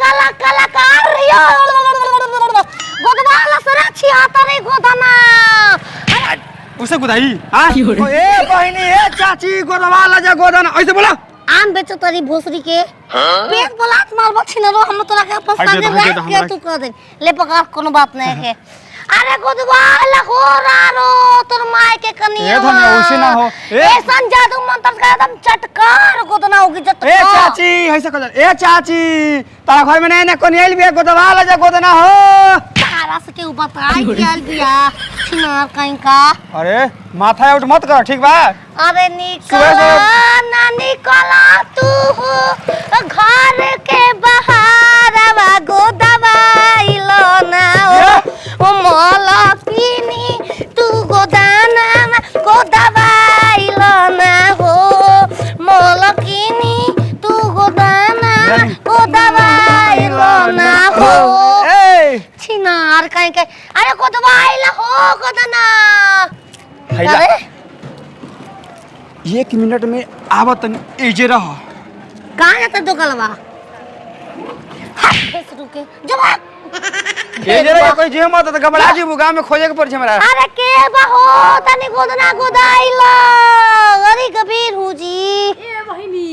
कला कलाकार रियो गोदवाला सरा छियाता रे गोदना उसे गुदाई हां ए बहिनी ए चाची गोदवाला जा गोदना ऐसे बोला आम बेचो तरी भोसरी के पेट बोलात मारबो छिनरो हम तोरा के फंसा दे के तू कर दे ले पका कोनो बात नहीं है अरे गोदवाला हो रारो तोर माय के कनिया ए धनिया उसे ना हो ऐसा जादू मंत्र का एकदम चटकार गोदना होगी जत ए चाची ऐसे कर ए चाची तारा घर में नहीं कोनी आइल बिया गोदवाला जा गोदना हो तारा से के बताई गेल बिया छिनार कहीं का अरे माथा उठ मत कर ठीक बा अरे निकला ना निकला तू घर के बाहर वा गोदवाइलो ना ओ मोला पीनी तू गोदाना ना गोदवाइलो ना हो मोला पीनी तू गोदाना गोदवाइलो ना हो ए छिनार कहीं के अरे गोदवाइलो हो गोदना अरे 1 मिनट में आवत एजे रह कहां जाता दो गलवा हाथ रुके जवाब एजे रह कोई जे मत त घबरा जी गांव में खोजे के पड़ छै हमरा अरे के बहो तनी गोदना गोदाइलो अरे कबीर हुजी ए बहिनी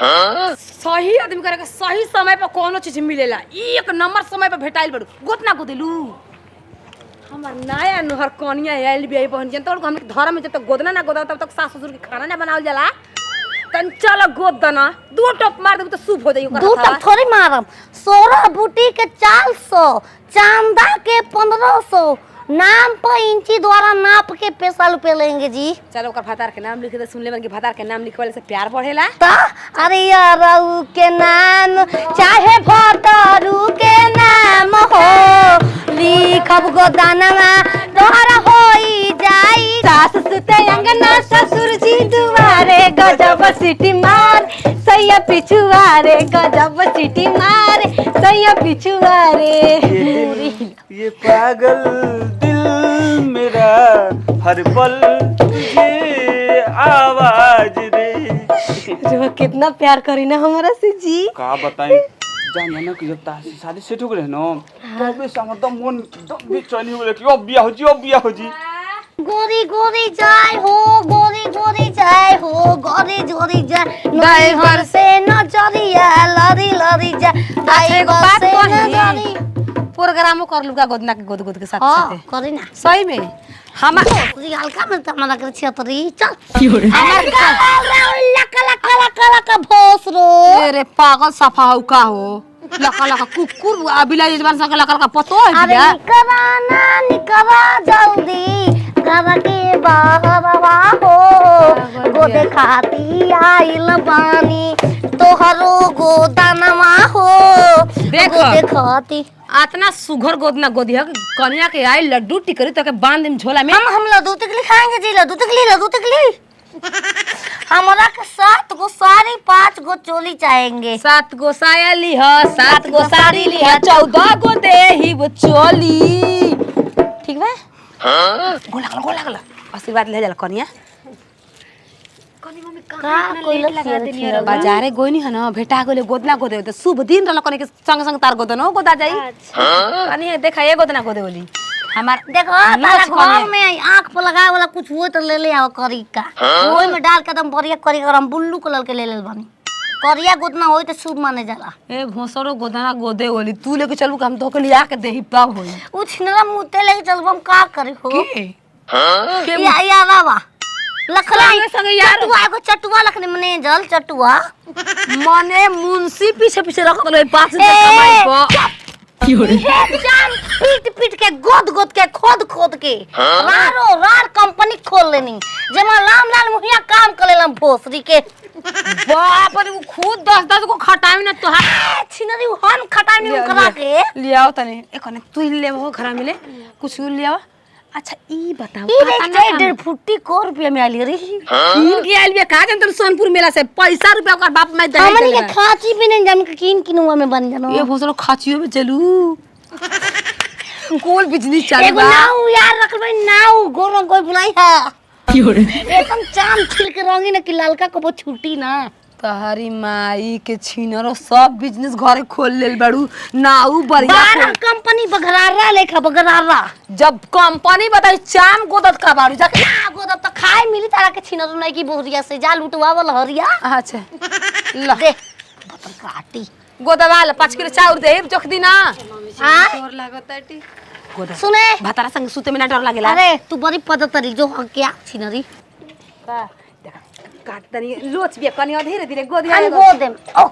हां सही आदमी करे के सही समय पर कोनो चीज मिलेला एक नंबर समय पर भेटाइल बड़ू गोतना गोदेलू हमर नया नहर कनिया आइल बिया बहन जन तोर हम धर्म में जब तक गोदना ना गोदा तब तक सास ससुर के खाना ना बनावल जाला तन चल गोदना दो टप मार देब तो शुभ हो जाई ओकर दो टप थोड़ी मारम 16 बूटी के 400 चांदा के 1500 नाम पर इंची द्वारा नाप के पैसा रुपए लेंगे जी चलो ओकर भतार के नाम लिख दे सुन ले कि भतार के नाम लिखवाले से प्यार बढ़ेला ता अरे यारऊ के नाम चाहे भतारू के नाम हो लिखब गोदानमा तोहरा होई जाई सास सुते अंगना ससुर जी दुआरे गजब सिटी मार सैया पिछुआरे गजब सिटी मार सैया पिछुआरे ये पागल दिल मेरा हर पल तुझे आवाज दे जो कितना प्यार करी ना हमारा से जी का बताई जान ना कि जब तासी शादी सेट हो गए न तबे से हमर दम मन दम बेचैनी हो गेल कि अब बियाह हो जी गोरी गोरी जाय हो गोरी गोरी जाय हो गोरी गोरी जाय ड्राइवर से नजरिया लरी लरी जाय ड्राइवर से नजरी प्रोग्रामो कर लूगा गोदना के गोद गोद के साथ हां साथ करी ना सही में हम हल्का में तमना कर छियतरी चल हमार लका लका लका लका भोस रो अरे पागल सफा हो का हो लका लका कुकुर बिलाई जबान सा लका लका पतो है अरे बिया निकला जल्दी घर के बाहरवा हो गोदे खाती आइल बानी तोहरो गोदानवा हो गोदे खाती आतना सुघर गोदना गोदिया कन्या के आई लड्डू टिकरी तो के बांध देम झोला में हम लड्डू तकली खाएंगे जी लड्डू तकली हमरा के 7 गो साड़ी 5 गो चोली चाहेंगे 7 गो साया लीह 7 गो साड़ी लीह 14 गो देही वो चोली ठीक बा हां गोला गोला आशीर्वाद ले जाला कन्या का कोई लगा देनी बाजारे गोइनी है ना भेटा गोले गोदना गोदे तो शुभ दिन रहल कने के संग संग तार गोदनो गोदा जाई कनी देखा ये गोदना गोदे बोली हमार देखो तारा घर में आंख पर लगाए वाला कुछ हो तो ले ले आओ करी का ओई में डाल के एकदम बढ़िया करी कर हम बुल्लू कलर के ले ले बानी करिया गोदना होई तो शुभ माने जाला ए भोसरो गोदना गोदे बोली तू लेके चलू हम तो के लिया के देही तब होई उ छिनरा मुते लेके चलबो हम का करी हो के हां या बाबा लखला संगे यार तू आगो चटुआ लखने मने जल चटुआ मने मुंशी पीछे पीछे रख दले 5 दिन कमाई प की हो रे जान पीट के गोद के खोद के रार कंपनी खोल लेनी जेमा लाल मुहिया काम करेलम भोसरी के बाप रे वो खुद 10 को खटाई ना तो छिनरी हम खटाई नहीं करा के लियाओ तने एकने तू ले हो घर मिले कुछ लियाओ अच्छा ई बताओ ई 1.5 फुट्टी को रुपया में आली रे किन के आइल बे का जन तन सोनपुर मेला से पैसा रुपया ओकर बाप मैं दे हमनी के खाची भी नहीं जान के किनुआ में बन जानो ये भोसलो खाचियो में चलू कोल बिजली चालू एगो नाउ यार रखबे नाउ गोरो कोई बुलाई है की हो रे एकदम चाम छिल के रंगी ना कि लालका को वो छुट्टी ना तहारी माई के छीनरो सब बिजनेस घरे खोल लेल बाड़ू नाऊ बढ़िया बारह कंपनी बघरारा लेखा बघरारा जब कंपनी बताई चाम गोदत का बाड़ू जा ना गोदब तो खाए मिली तारा के छिनर नहीं की बोरिया से जा लुटवावल हरिया अच्छा ल दे बतर काटी गोदवाल 5 किलो चाउर दे जोख दी ना हां डर लागताटी गोदा सुने भातारा संग सुते में ना डर लागेला अरे तू बड़ी पदतरी जो क्या छिनरी का देखा काट तनी लोच बिया कनी धीरे धीरे गोदिया हम गोदेम ओ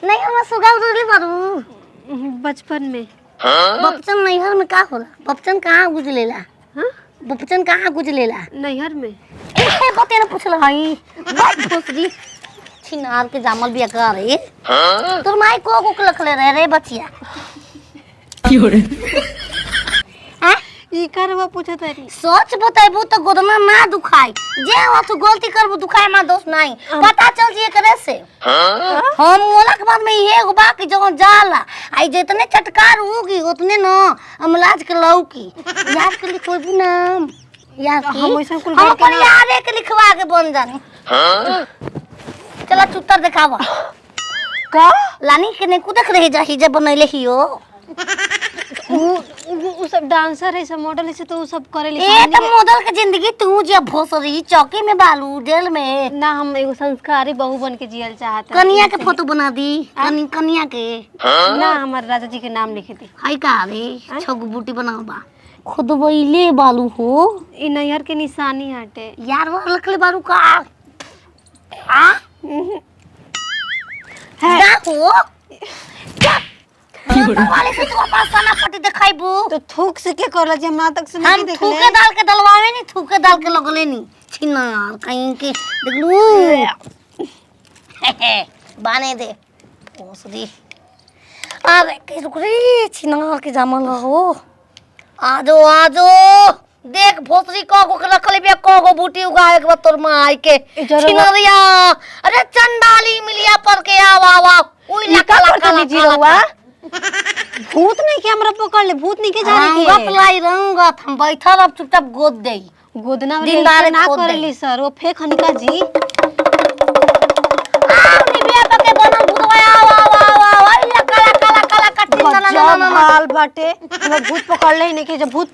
नहीं हम सुगाव दे बारू बचपन में बपचन नैहर में का होला बपचन कहाँ गुजलेला हाँ बपचन कहाँ गुजलेला नैहर में ए बते न पूछल हई बात भोसरी छिनार के जामल बिया कर रे तोर माई को लखले रहे रे बचिया क्यों रे हां ई करवा पूछत है सोच बताइबू तो गोदना ना दुखाई जे हो तू गलती करबू दुखाए मा दोष नहीं पता चल जी करे से हम मोला के बाद में ये एगो बाकी जगह जाला आई जितने चटकार होगी उतने न हम इलाज के लौकी याद के लिखबू नाम याद की हम ऐसा कुल हम बात अपन याद के लिखवा के बन जानी चला चुत्तर दिखावा का लानी के ने कुदक रह जाही जब बनैले हियो उ सब डांसर है सब मॉडल है से तो उ सब करे ए त मॉडल के जिंदगी तू जे भोसरी चौकी में बालू जेल में ना हम एगो संस्कारी बहू बन के जियल चाहत कनिया के फोटो बना दी कनिया के ना हमारे राजा जी के नाम लिखे दी हाय का रे छगु बूटी बनावा खुद वइले बालू हो ई नैहर के निशानी हटे यार वो लखले बालू का आ है ना हो वाले से तू अपना सना पटी दिखाइबू तो थूक से के करला जे हमरा तक से हम नहीं देखले थूके डाल के दलवावे नहीं थूके डाल के लगले नहीं छिना यार कहीं के देखलू बाने दे भोसरी अरे के रुक रे छिना के जामल हो आजो आजो देख भोसरी को रखले बिया को बूटी उगाए के तोर माई के छिनरिया अरे चंडाली मिलिया पर के आवा आवा ओई लका लका जीरोवा भूत नहीं के हमरा पकड़ ले भूत नहीं के जाने के रंगत लाई रंगत हम बैठल अब चुपचाप गोद देई गोदना दिनदार ना खोद करेली सर वो फेक हनिका जी आउनी बिया पके बनल भूतवा आवा आवा आवा ओई लका लका लका लका जब हाल बाटे हमरा भूत पकड़ ले नहीं के जब भूत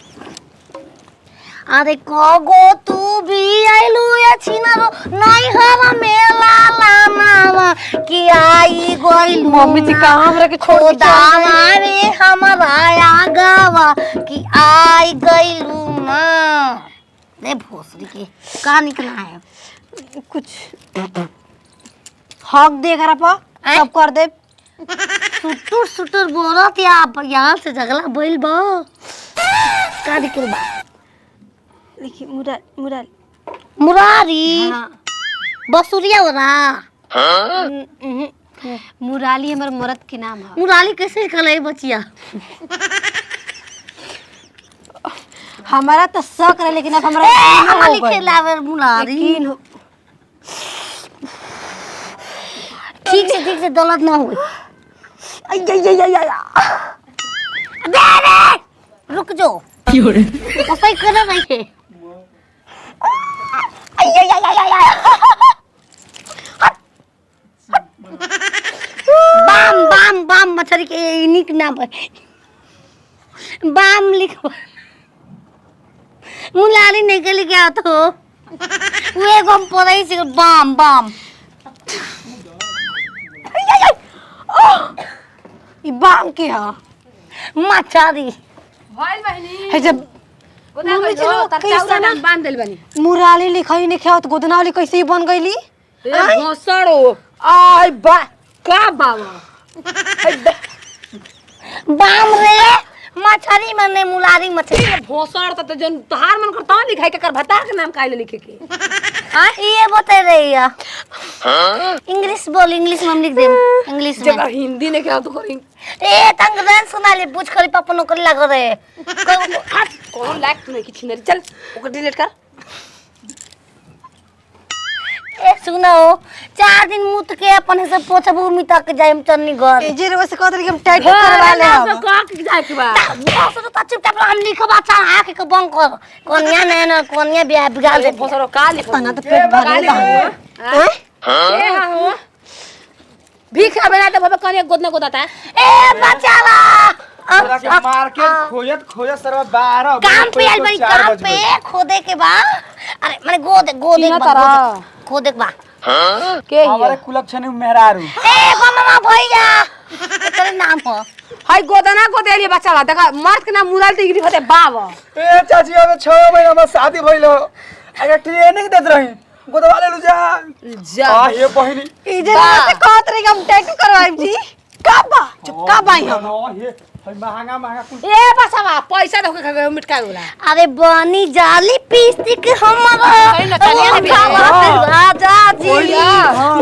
अरे कगो तू भी आइलू या छिनारो नहीं हवा मेला लानावा कि आई गइलू मम्मी जी कहां हमरा के छोड़ के दावा रे हमरा आगावा कि आई गइलू ना रे भोसरी के का निकला है कुछ हक दे करा पा सब कर दे सुटुर सुटुर बोलत या यहाँ से झगड़ा भइल बा का निकल बा देखिए मुराल मुराल मुरारी हाँ। बसुरिया हो रहा मुराली हमारे मर्द के नाम है मुराली कैसे निकले बचिया हमारा तो शक रहे लेकिन अब हमारा मुराली खेलावे मुरारी यकीन हो ठीक से दौलत ना हुई दे रुक जो क्यों रे ऐसा ही कर रही है बाम बाम बाम मछली के निक नाम है बाम लिखो मुलारी नहीं के लिखे आओ तो वो एक हम पढ़ाई से बाम बाम ई बाम के है मछली भाई बहनी है जब मम्मी जी लोग कैसे ना बांध देल बनी मुराली लिखाई नहीं खेत गोदना वाली कैसे ही बन गईली ए भोसड़ो आय बा का बाबा बाम रे मछली मने मुलारी मछली भोसड़ त जन तहार मन करता लिखाई के कर भता के नाम काहे लिखे के ये बता रही है इंग्लिश बोल इंग्लिश में हम लिख दे इंग्लिश में जगह हिंदी ने क्या तो करी ए तंगदान सुना ले बुझ खरी पापा नौकरी लग रहे कौन लायक तू नहीं की छिनरी चल ओकर डिलीट कर ए सुनो 4 दिन मुंह सूत के अपन से पोछबू मिटा के जाइम चन्नी घर ए जे रे से कहत रही कि हम टाइट करवा ले हम कहां के जाए के बा बस तो चुपचाप हम लिखब अच्छा आके के बंक कर कन्या न कन्या ब्याह बिगाड़ दे फसरो का लिखो तना तो पेट भर ले हैं ए हो भीख बना तो बाबा कने गोदना गोदाता ए बचाला तोरा के मार्केट खोजत सरवा 12 काम पे आइल बड़ी काम पे खोदे के बा अरे माने गोदे तीना तरह। खोदे के बा के हमारे कुलक्षणी मेहरारू ए मामा भैया तेरे नाम हो हाय गोदना गोदेली बच्चा देखा मर्द के नाम मुराल टिगरी होते बाबा ए चाची अब 6 महीना में शादी भइलो अगर ट्रेनिंग देत रही गोदवा ले लू जा जा आ ये बहिनी ए जे रे से कहत रही कि हम टाइट करवाइम जी का बा चुप का बाई हम ये महंगा कुल ए बसवा पैसा धोके खा मिटका गोला अरे बनी जाली पिस्टिक हमारा कहीं ना कहीं ना भी है। राजा जी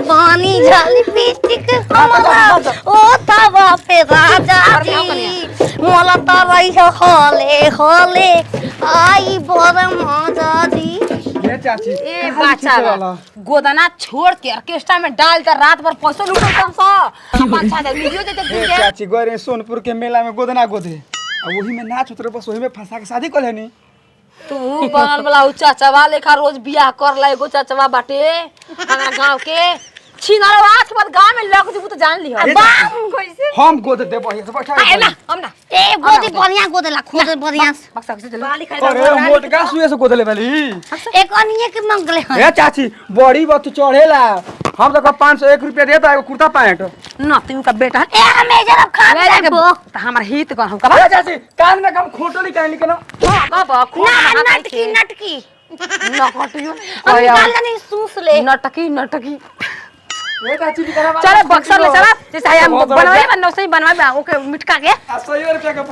बनी जाली पिस्टिक हमारा ओ तवा पे राजा जी मोला तो रही होले होले आई बड़ मजा जी ये चाची ए बच्चा गोदना छोड़ के ऑर्केस्ट्रा में डाल कर रात भर पैसा लूटो तुम सो अच्छा दे वीडियो देते ए तुम चाची गए सोनपुर के मेला में गोदना गोदे आ वही में नाच उतरे बस वही में फंसा के शादी कर लेनी तू बनल वाला उ चाचवा लेखा रोज बियाह कर ला एगो चाचवा बाटे हमरा गांव के छिनारो आज के बाद गांव में लग जबू तो जान लियो कैसे हम गोद दे बहिया से बैठा ए ना हम ना ए गोदी बढ़िया गोदला खोद बढ़िया बक्सा से चलो बाली अरे मोटका सुए से गोदले वाली एक अनिए के मंगले हैं ए चाची बड़ी बात चढ़ेला हम तो 501 रुपया देता एगो कुर्ता पैंट ना तू का बेटा ए हमें जरा खा ले तो हमर हित कर हम का ए चाची कान में कम खोटो निकाल निकल बाबा ना नटकी नटकी ना कटियो हम निकाल नहीं सूस ले नटकी ए चाची निकल चलो बक्सर ले चला जैसे हम बनवाए बननो से बनवाए ओके मिटका के 100 रुपया का